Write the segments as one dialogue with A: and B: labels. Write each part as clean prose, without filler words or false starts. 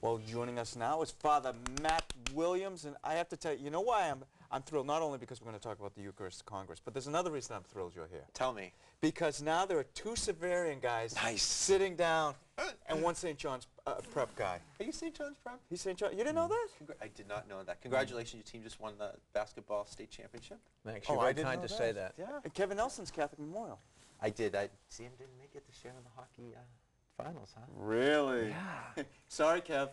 A: Well, joining us now is Father Matt Williams, and I have to tell you, you know why I'm thrilled? Not only because we're going to talk about the Eucharistic Congress, but there's another reason I'm thrilled you're here.
B: Tell me.
A: Because now there are two Severian guys sitting down, and one St. John's Prep guy.
B: Are you St. John's Prep?
A: He's St. John. You didn't know that?
B: I did not know that. Congratulations, your team just won the basketball state championship.
C: Thanks. You're very kind to say that.
B: Yeah.
A: And Kevin Nelson's Catholic Memorial.
B: I did. See him didn't make it this year in the hockey finals, huh?
A: Really?
B: Yeah.
A: Sorry, Kev.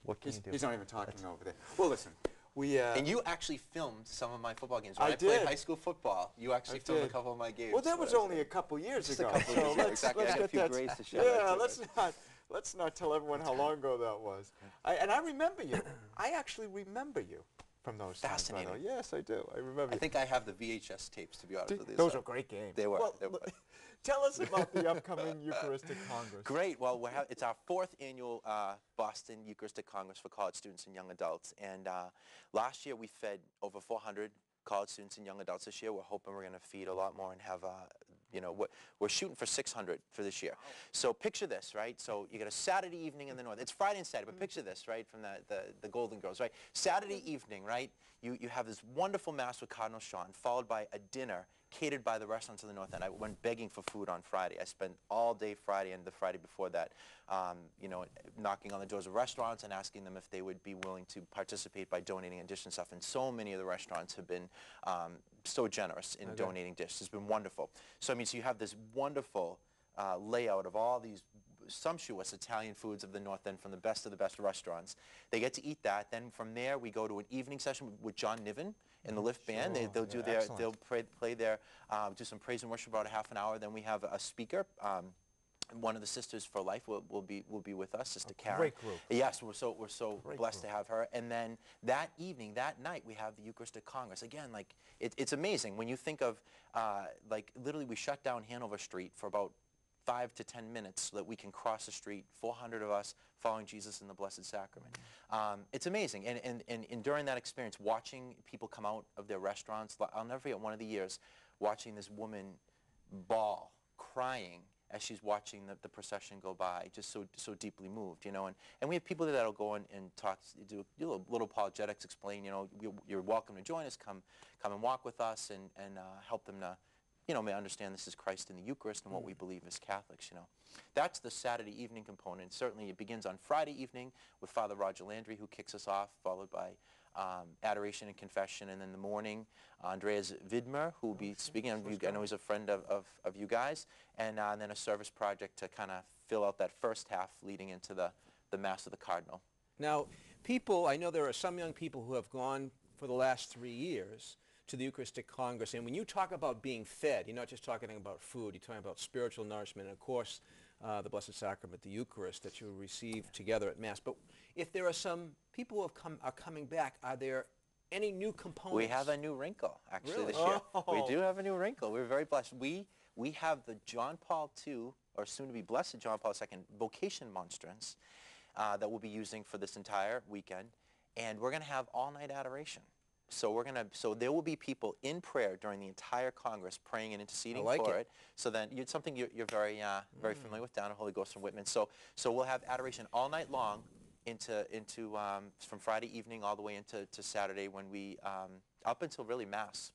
B: What can you do?
A: He's not even talking over there. Well, listen.
B: And you actually filmed some of my football games. When I
A: did.
B: played high school football, you actually filmed a couple of my games.
A: Well, that was only a couple years ago.
B: Just a couple years ago, exactly.
A: Let's
B: I had a few
A: get
B: grades to share.
A: Yeah, let's not tell everyone how long ago that was. And I remember you. I actually remember you from those times.
B: Fascinating.
A: Yes, I do. I remember you.
B: I think I have the VHS tapes, to be honest with you.
A: Those were great games.
B: They were.
A: Well, tell us about the upcoming Eucharistic Congress.
B: Great. Well, it's our 4th annual Boston Eucharistic Congress for college students and young adults. And last year we fed over 400 college students and young adults. This year we're hoping we're going to feed a lot more and have, we're shooting for 600 for this year. So picture this, right? So you got a Saturday evening in the north. It's Friday and Saturday, but picture this, right, from the Golden Girls, right? Saturday evening, right, you have this wonderful Mass with Cardinal Sean, followed by a dinner catered by the restaurants of the North End. I went begging for food on Friday. I spent all day Friday and the Friday before that, knocking on the doors of restaurants and asking them if they would be willing to participate by donating additional stuff. And so many of the restaurants have been so generous in donating dishes. It's been wonderful. So I mean, so you have this wonderful layout of all these sumptuous Italian foods of the North End from the best of the best restaurants. They get to eat that. Then from there we go to an evening session with John Niven and the Lift Band. They'll do play their do some praise and worship about a half an hour. Then we have a speaker. One of the Sisters for Life will be with us, Sister Karen.
A: Great group.
B: Yes, we're so blessed to have her. And then that evening, that night, we have the Eucharistic Congress. Again, like it's amazing when you think of like literally we shut down Hanover Street for about 5 to 10 minutes so that we can cross the street, 400 of us following Jesus in the Blessed Sacrament. It's amazing. And during that experience, watching people come out of their restaurants, I'll never forget one of the years watching this woman bawl, crying as she's watching the procession go by, just so deeply moved, And we have people that'll go and talk, do little apologetics, explain, you're welcome to join us, come and walk with us, and help them to may understand this is Christ in the Eucharist and what we believe as Catholics, That's the Saturday evening component. Certainly it begins on Friday evening with Father Roger Landry, who kicks us off, followed by adoration and confession, and then in the morning, Andreas Widmer, who will be speaking. I know he's a friend of you guys, and then a service project to kind of fill out that first half leading into the Mass of the Cardinal.
C: Now, I know there are some young people who have gone for the last 3 years to the Eucharistic Congress, and when you talk about being fed, you're not just talking about food, you're talking about spiritual nourishment, and of course, the Blessed Sacrament, the Eucharist, that you receive together at Mass. But if there are some people who are coming back, are there any new components?
B: We have a new wrinkle, actually, this year. We do have a new wrinkle. We're very blessed. We have the John Paul II, or soon-to-be Blessed John Paul II, vocation monstrance that we'll be using for this entire weekend, and we're going to have all-night adoration. So there will be people in prayer during the entire Congress praying and interceding for it. So then it's something you're very familiar with down at Holy Ghost and Whitman. So we'll have adoration all night long from Friday evening all the way into Saturday when we up until really Mass.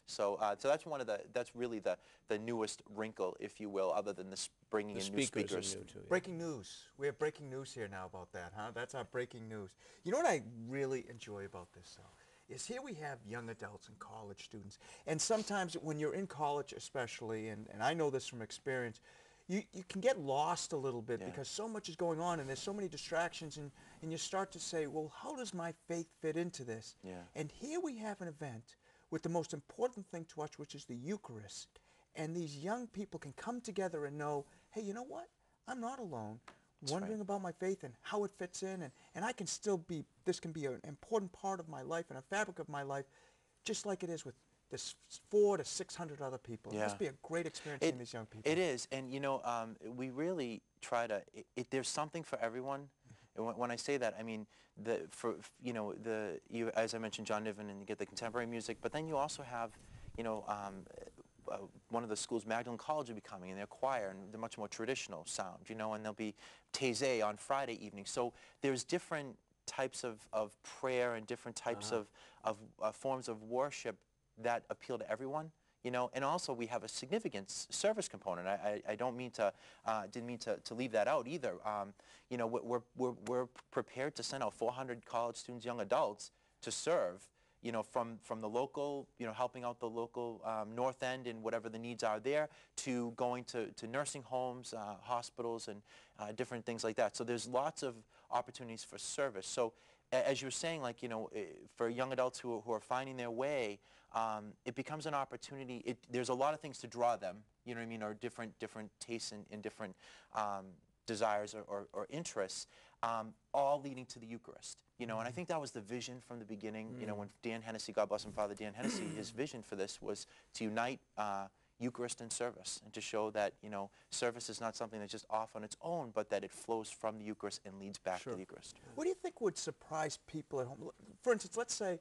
B: So that's really the newest wrinkle, if you will, other than this bringing in new speakers.
A: Breaking news. We have breaking news here now about that, huh? That's our breaking news. You know what I really enjoy about this, though? Is here we have young adults and college students. And sometimes when you're in college especially, and I know this from experience, you can get lost a little bit because so much is going on and there's so many distractions, and you start to say, well, how does my faith fit into this?
B: Yeah.
A: And here we have an event with the most important thing to us, which is the Eucharist. And these young people can come together and know, hey, you know what? I'm not alone. Wondering about my faith and how it fits in, and I can still be, this can be an important part of my life and a fabric of my life, just like it is with this 400 to 600 other people. It must be a great experience in these young people.
B: It is, and we really try to, there's something for everyone. And when I say that, I mean, as I mentioned, John Niven, and you get the contemporary music, but then you also have, one of the schools, Magdalen College, will be coming, and their choir, and they're much more traditional sound, you know, and there'll be Taizé on Friday evening. So there's different types of prayer and different types of forms of worship that appeal to everyone. You know, and also we have a significant service component. I don't mean to, didn't mean to leave that out either. You know, we're prepared to send out 400 college students, young adults, to serve. You know, from the local, you know, helping out the local North End and whatever the needs are there, to going to nursing homes, hospitals, and different things like that. So there's lots of opportunities for service. So as you were saying, like, you know, for young adults who are finding their way, it becomes an opportunity. There's a lot of things to draw them, you know what I mean, or different tastes and different desires or interests, all leading to the Eucharist. You know, and I think that was the vision from the beginning. You know, when Dan Hennessy, God bless him, Father Dan Hennessy, his vision for this was to unite Eucharist and service, and to show that, you know, service is not something that's just off on its own, but that it flows from the Eucharist and leads back to the Eucharist.
A: What do you think would surprise people at home? For instance, let's say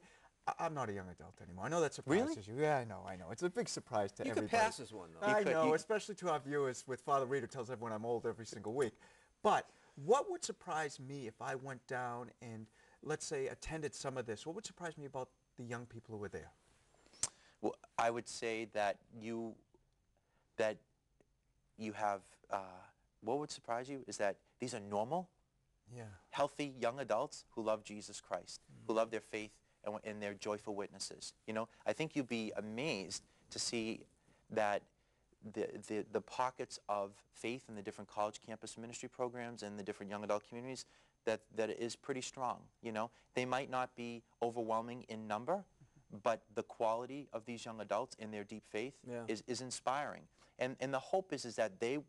A: I'm not a young adult anymore. I know that surprises you. Yeah, I know. It's a big surprise to everybody.
C: You could pass as one, though.
A: I know, especially to our viewers with Father Reed, who tells everyone I'm old every single week. But what would surprise me if I went down and, let's say, attended some of this? What would surprise me about the young people who were there?
B: Well, I would say that you have, what would surprise you is that these are normal, healthy young adults who love Jesus Christ, who love their faith, and they're joyful witnesses. You know, I think you'd be amazed to see that the pockets of faith in the different college campus ministry programs and the different young adult communities, that it is pretty strong. You know, they might not be overwhelming in number, but the quality of these young adults and their deep faith is inspiring. And the hope is that they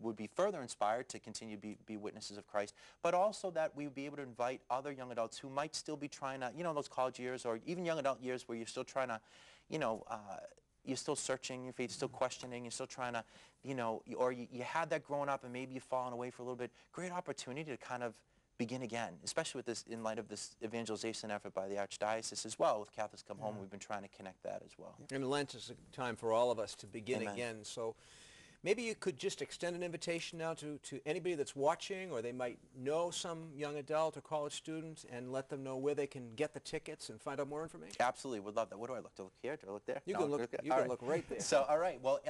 B: would be further inspired to continue to be witnesses of Christ, but also that we would be able to invite other young adults who might still be trying to, you know, those college years or even young adult years where you're still trying to, you know, you're still searching your faith, you're still questioning, you're still trying to, you know, or you had that growing up and maybe you've fallen away for a little bit. Great opportunity to kind of begin again, especially with this, in light of this evangelization effort by the Archdiocese as well. With Catholics Come Home, we've been trying to connect that as well.
C: And Lent is a time for all of us to begin again. So maybe you could just extend an invitation now to anybody that's watching, or they might know some young adult or college student, and let them know where they can get the tickets and find out more information.
B: Absolutely, would love that. What do I look? Do I look here? Do I look there?
C: You can look. You can look right there.
B: So, all right. Well,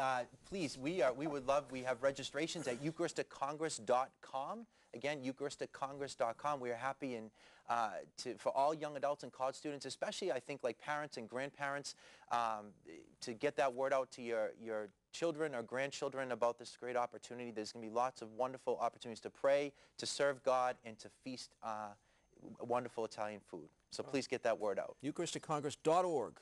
B: please, we would love. We have registrations at eucharisticcongress.com. Again, eucharisticcongress.com. We are happy for all young adults and college students, especially I think like parents and grandparents, to get that word out to your children or grandchildren about this great opportunity. There's going to be lots of wonderful opportunities to pray, to serve God, and to feast wonderful Italian food. So please get that word out.
C: eucharisticcongress.org.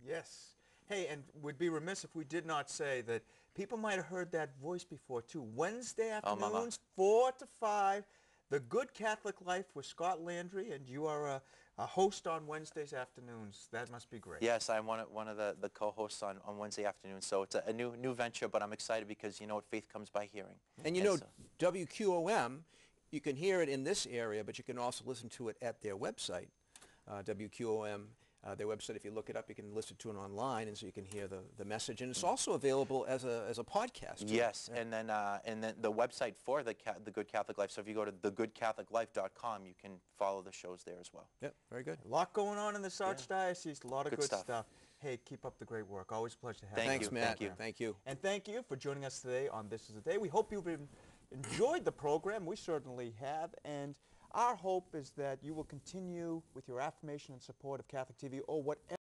A: Yes. Hey, and we'd be remiss if we did not say that people might have heard that voice before, too. Wednesday afternoons, 4 to 5, The Good Catholic Life with Scott Landry, and you are a host on Wednesdays afternoons. That must be great.
B: Yes, I'm one of the co-hosts on Wednesday afternoons, so it's a new venture, but I'm excited because you know what, faith comes by hearing.
C: And you know, WQOM, you can hear it in this area, but you can also listen to it at their website, WQOM. Their website, if you look it up, you can listen to it online, and so you can hear the message. And it's also available as a podcast.
B: Yes, and then the website for the Good Catholic Life. So if you go to thegoodcatholiclife.com, you can follow the shows there as well.
C: Yep, very good.
A: A lot going on in this Archdiocese. A lot of good stuff. Hey, keep up the great work. Always a pleasure to have you.
C: Thanks, Matt.
B: Thank you.
C: Thank you.
A: And thank you for joining us today on This Is the Day. We hope you've enjoyed the program. We certainly have. And our hope is that you will continue with your affirmation and support of Catholic TV or whatever